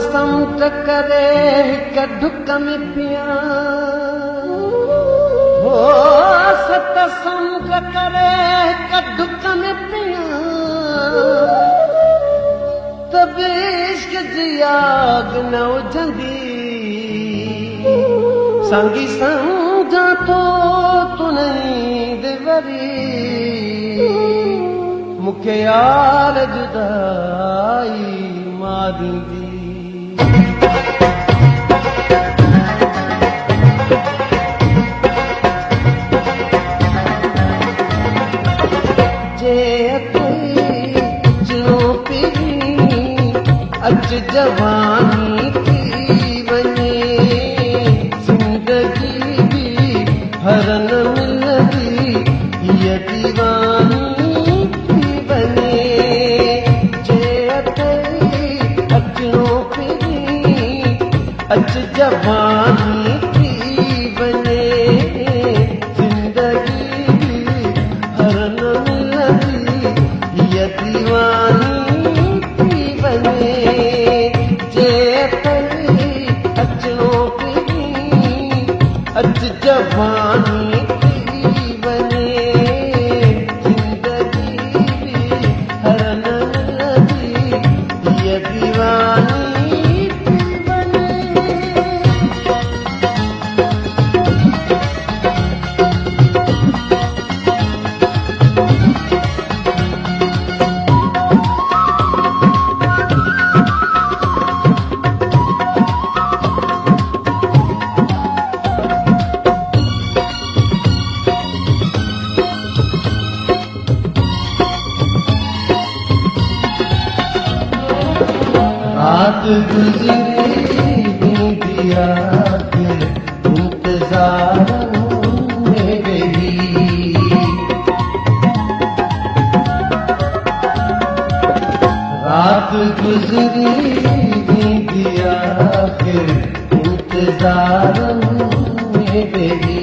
समुंड करे हिक ढुक में पिया हो सत समुंड करे हिक ढुक में पिया तब इश्क जी आग न उजंदी संगी समझा तो तू नहीं दिवरी मुखे यार जुदाई मारींदी जे जो पी अच जवानी थी वञे जिंदगी भी हर न मिलंदी हीअ दीवानी थी वञे जे अचणो फिरी अच जवानी थी वञे जिंदगी भी हर न मिलंदी हीअ दीवानी थी वञे जे अचणो फिरी अच जवानी थी वञे जिंदगी भी हर न मिलंदी हीअ दीवानी थी वञे रात गुजरी दिया के इंतजार में रही रात गुजरी दिया के इंतजार में रही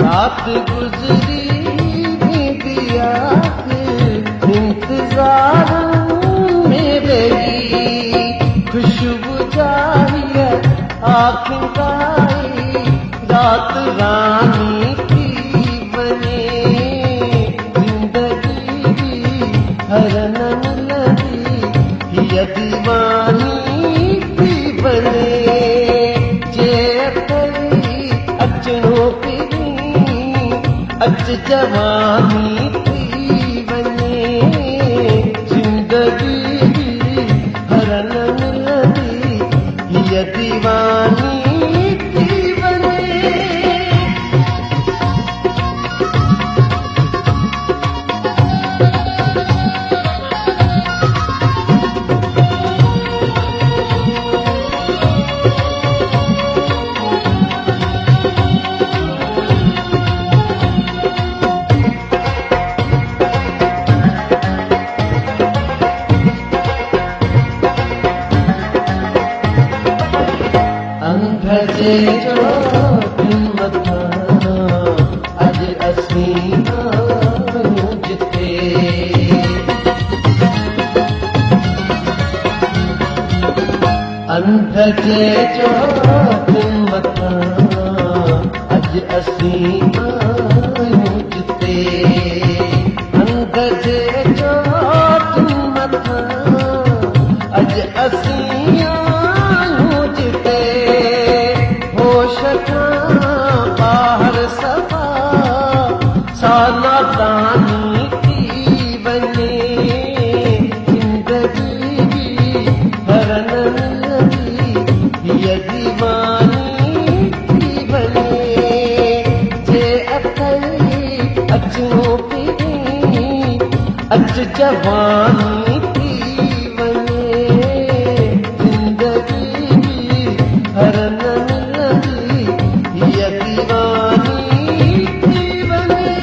रात गुजरी दिया के इंतजार में रही खुशबू चाहिए आखिरकारी रात रानी थी बने जिंदगी भी हर न मिलंदी हीअ दीवानी थी बने जे अचणो फिरी अच जवानी थी वञे जिंदगी भी हर न मिलंदी हीअ दीवानी थी वञे अंध जे जो मथां अॼु असीं आहियूं जिते अंध जे जो मथां अॼु असीं आहियूं जिते अंध जे जो मथां अॼु असीं आहियूं जिते होश खां ॿाहिरि सफ़ा सानादानी थी वञे जिंदगी भी हर न मिलंदी हीअ दीवानी थी वञे जे अचणो फिरी अच जवानी थी वञे जिंदगी भी हर न मिलंदी हीअ दीवानी थी वञे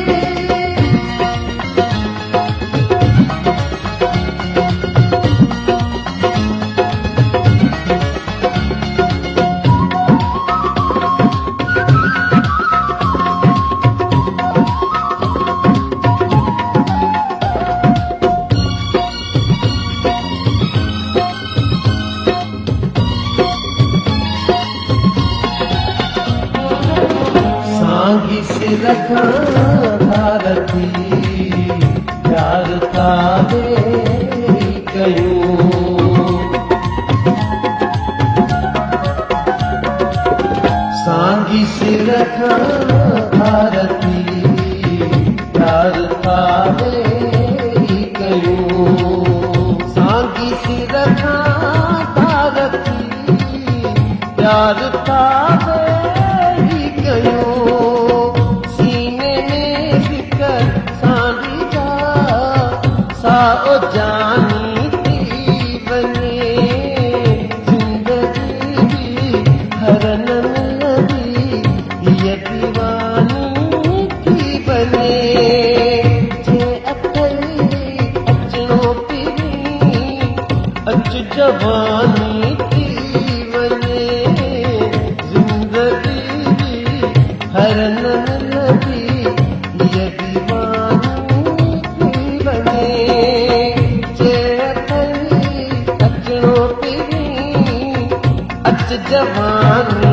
रखां भारती प्यार तारे कयूं सांगी सिर रखां भारती प्यार तारे कयूं सांगी सिर रखां भारती प्यार तारे सीने में फिकर सांडी जा साओ जानी थी बने जिंदगी भी हरन मिलदी ये दीवानी थी बने जे अकली अचनो पिरी अच जवानी थी बने जिंदगी हरन मिलदी ये दीवानी थी बने जे अकली अचनो पिरी अच जवानी